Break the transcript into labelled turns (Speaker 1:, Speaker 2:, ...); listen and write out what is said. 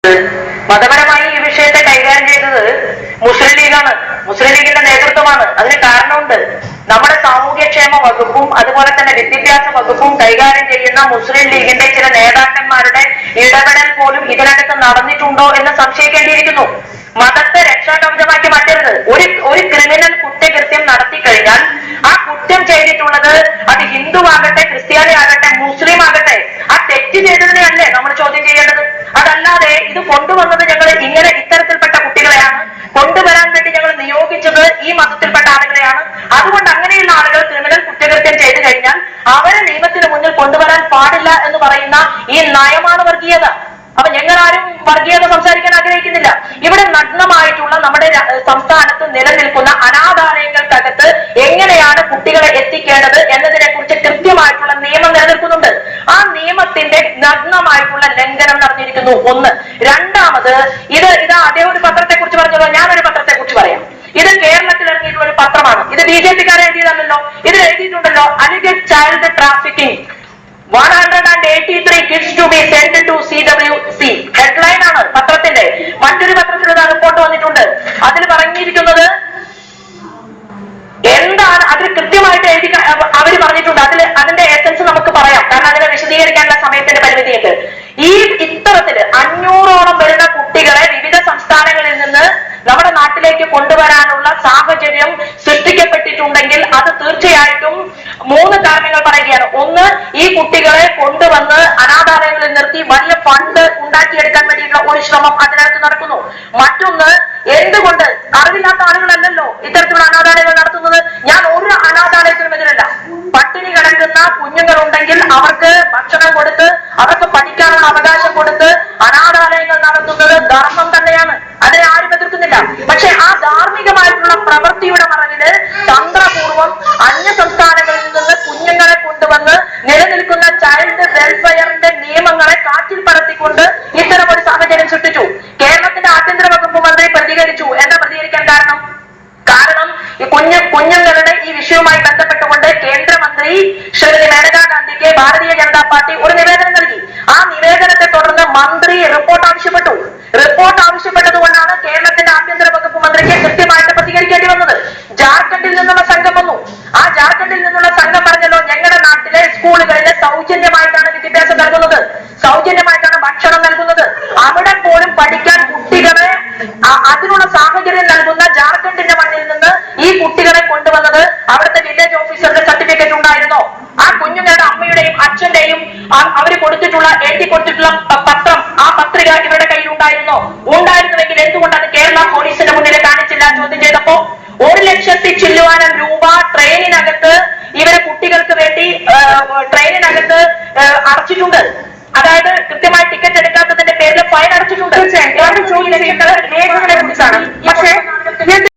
Speaker 1: മതപരമായി ഈ വിഷയത്തെ കൈകാര്യം ചെയ്തത് മുസ്ലിം ലീഗാണ്. മുസ്ലിം ലീഗിന്റെ നേതൃത്വമാണ്. അതിന് കാരണമുണ്ട്. നമ്മുടെ സാമൂഹ്യക്ഷേമ വകുപ്പും അതുപോലെ തന്നെ വിദ്യാഭ്യാസ വകുപ്പും കൈകാര്യം ചെയ്യുന്ന മുസ്ലിം ലീഗിന്റെ ചില നേതാക്കന്മാരുടെ ഇടപെടൽ പോലും ഇതിനകത്ത് നടന്നിട്ടുണ്ടോ എന്ന് സംശയിക്കേണ്ടിയിരിക്കുന്നു. മതത്തെ രക്ഷാകവചമാക്കി മാറ്റരുത്. ഒരു ക്രിമിനൽ കുറ്റകൃത്യം നടത്തി കഴിഞ്ഞാൽ ആ കുറ്റം ചെയ്തിട്ടുള്ളത് അത് ഹിന്ദു ആകട്ടെ, ക്രിസ്ത്യാനി ആകട്ടെ, മുസ്ലിം ആകട്ടെ, ആ തെറ്റ് ചെയ്തതിനെയല്ലേ നമ്മൾ ചോദ്യം ചെയ്യേണ്ടത്. അതല്ലാതെ ഇത് കൊണ്ടുവന്നത് ഞങ്ങൾ ഇങ്ങനെ ഇത്തരത്തിൽപ്പെട്ട കുട്ടികളെയാണ് കൊണ്ടുവരാൻ വേണ്ടി ഞങ്ങൾ നിയോഗിച്ചത് ഈ മതത്തിൽപ്പെട്ട ആളുകളെയാണ്. അതുകൊണ്ട് അങ്ങനെയുള്ള ആളുകൾ ക്രിമിനൽ കുറ്റകൃത്യം ചെയ്തു കഴിഞ്ഞാൽ അവരെ നിയമത്തിന് മുന്നിൽ കൊണ്ടുവരാൻ പാടില്ല എന്ന് പറയുന്ന ഈ നയമാണ് വർഗീയത. അപ്പൊ ഞങ്ങൾ ആരും വർഗീയത സംസാരിക്കാൻ ആഗ്രഹിക്കുന്നില്ല. ഇവിടെ നഗ്നമായിട്ടുള്ള നമ്മുടെ സംസ്ഥാനത്ത് നിലനിൽക്കുന്ന അനാഥാലയങ്ങൾക്കകത്ത് എങ്ങനെയാണ് കുട്ടികളെ എത്തിക്കേണ്ടത് എന്നതിനെ കുറിച്ച് കൃത്യമായിട്ടുള്ള നിയമം നിലനിൽക്കുന്നുണ്ട്. ആ നിയമത്തിന്റെ നഗ്നമായിട്ടുള്ള ലംഘനം നടന്നിരിക്കുന്നു. ഒന്ന്. രണ്ടാമത് ഇത് അദ്ദേഹം ഒരു പത്രത്തെ കുറിച്ച് പറഞ്ഞല്ലോ, ഞാനൊരു പത്രത്തെ കുറിച്ച് പറയാം. ഇത് കേരളത്തിൽ ഇറങ്ങിയിട്ടുള്ള ഒരു പത്രമാണ്. ഇത് BJP-ക്കാരെ എഴുതിയതല്ലോ. ഇതിൽ എഴുതിയിട്ടുണ്ടല്ലോ Aligarh child trafficking 183 kids to be sent to CWC. Headline ആണ് പത്രത്തിന്റെ. മറ്റൊരു പത്രത്തിൽ റിപ്പോർട്ട് വന്നിട്ടുണ്ട്. അതിൽ പറഞ്ഞിരിക്കുന്നത് എന്താണ്, അതിൽ കൃത്യമായിട്ട് എഴുതി അവർ പറഞ്ഞിട്ടുണ്ട്. അതിന്റെ എസൻസ് നമുക്ക് പറയാം, കാരണം അതിനെ വിശദീകരിക്കാനുള്ള സമയത്തിന്റെ പരിമിതിയുണ്ട്. ഇത്തരത്തില് 500ഓളം വരുന്ന കുട്ടികളെ വിവിധ സംസ്ഥാനങ്ങളിൽ നിന്ന് നമ്മുടെ നാട്ടിലേക്ക് കൊണ്ടുവരാനുള്ള സാഹചര്യം സൃഷ്ടിക്കപ്പെട്ടിട്ടുണ്ടെങ്കിൽ അത് തീർച്ചയായിട്ടും 3 കാരണങ്ങൾ പറയുകയാണ്. ഒന്ന്, ഈ കുട്ടികളെ കൊണ്ടുവന്ന് അനാഥാലയങ്ങളിൽ നിർത്തി വലിയ ഫണ്ട് ഉണ്ടാക്കിയെടുക്കാൻ വേണ്ടിയിട്ടുള്ള ഒരു ശ്രമം അതിനകത്ത് നടക്കുന്നു. മറ്റൊന്ന്, എന്തുകൊണ്ട് അറിവില്ലാത്ത ആളുകളല്ലല്ലോ ഇത്തരത്തിലുള്ള അനാഥാലയങ്ങൾ നടത്തുന്നത്. ഞാൻ ഒരു അനാഥാലയത്തിനും എതിരല്ല. പട്ടിണി കിടക്കുന്ന കുഞ്ഞുങ്ങളുണ്ടെങ്കിൽ അവർക്ക് ഭക്ഷണം കൊടുത്ത് അവർക്ക് പഠിക്കാനുള്ള അവകാശം കൊടുത്ത് അനാഥാലയങ്ങൾ നടത്തുന്നത് ധർമ്മം തന്നെയാണ്. അതിനെ ആരും എതിർക്കുന്നില്ല. പക്ഷെ ആ ധാർമ്മികമായിട്ടുള്ള പ്രവൃത്തിയുടെ മറവില് തന്ത്രപൂർവം അന്യ സംസ്ഥാനങ്ങളിൽ നിന്ന് കുഞ്ഞുങ്ങളെ കൊണ്ടുവന്ന് നിലനിൽക്കുന്ന ചൈൽഡ് വെൽഫെയറിന്റെ നിയമങ്ങളെ കാറ്റിൽ പറത്തിക്കൊണ്ട് ഇത്തരം ഒരു സാഹചര്യം സൃഷ്ടിച്ചു. കേരളത്തിന്റെ ആഭ്യന്തര വകുപ്പ് മന്ത്രി പ്രതികരിച്ചു. എന്താ പ്രതികരിക്കാൻ കാരണം? ഈ കുഞ്ഞുങ്ങളുടെ ഈ വിഷയവുമായി ബന്ധപ്പെട്ടുകൊണ്ട് കേന്ദ്രമന്ത്രി ശ്രീമതി മേനകാ ഗാന്ധിക്ക് ഭാരതീയ ജനതാ പാർട്ടി ഒരു നിവേദനം നൽകി. ആ നിവേദനത്തെ തുടർന്ന് മന്ത്രി റിപ്പോർട്ട് ആവശ്യപ്പെട്ടു. റിപ്പോർട്ട് ആവശ്യപ്പെട്ടത് കൊണ്ടാണ് കേരളത്തിന്റെ ആഭ്യന്തര വകുപ്പ് മന്ത്രിക്ക് കൃത്യമായിട്ട് പ്രതികരിക്കേണ്ടി വന്നത്. ജാർഖണ്ഡിൽ നിന്നുള്ള സംഘം വന്നു. ആ ജാർഖണ്ഡിൽ നിന്നുള്ള സംഘം പറഞ്ഞല്ലോ, ഞങ്ങളുടെ നാട്ടിലെ സ്കൂളുകളിലെ സൗജന്യമായിട്ടാണ് വിദ്യാഭ്യാസം നൽകുന്നത്, സൗജന്യമായിട്ടാണ് ഭക്ഷണം നൽകുന്നത്. അവിടെ പോലും പഠിക്കാൻ കുട്ടികളെ അതിനുള്ള സാഹചര്യം നൽകുന്ന ജാർഖണ്ഡിന്റെ മണ്ണിൽ നിന്ന് ഈ കുട്ടികളെ കൊണ്ടുവന്നത് അവിടുത്തെ വില്ലേജ് ഓഫീസറുടെ സർട്ടിഫിക്കറ്റ് ഉണ്ടായിരുന്നോ? ആ കുഞ്ഞുങ്ങളുടെ അമ്മയുടെയും അച്ഛന്റെയും അവർ എഴുതി കൊടുത്തിട്ടുള്ള പത്രം, ആ പത്രിക ഇവരുടെ കയ്യിൽ ഉണ്ടായിരുന്നോ? ഉണ്ടായിരുന്നുവെങ്കിൽ എന്തുകൊണ്ടാണ് കേരള പോലീസിന്റെ മുന്നിൽ കാണിച്ചില്ല? ചോദ്യം ചെയ്തപ്പോ 1,00,000 ചില്ലുവാനം രൂപ ട്രെയിനിനകത്ത് ഇവരെ കുട്ടികൾക്ക് വേണ്ടി ട്രെയിനിനകത്ത് അടച്ചിട്ടുണ്ട്. അതായത് കൃത്യമായി ടിക്കറ്റ് എടുക്കാത്തതിന്റെ പേരിൽ ഫൈൻ അടച്ചിട്ടുണ്ട്. രേഖകളെ കുറിച്ചാണ്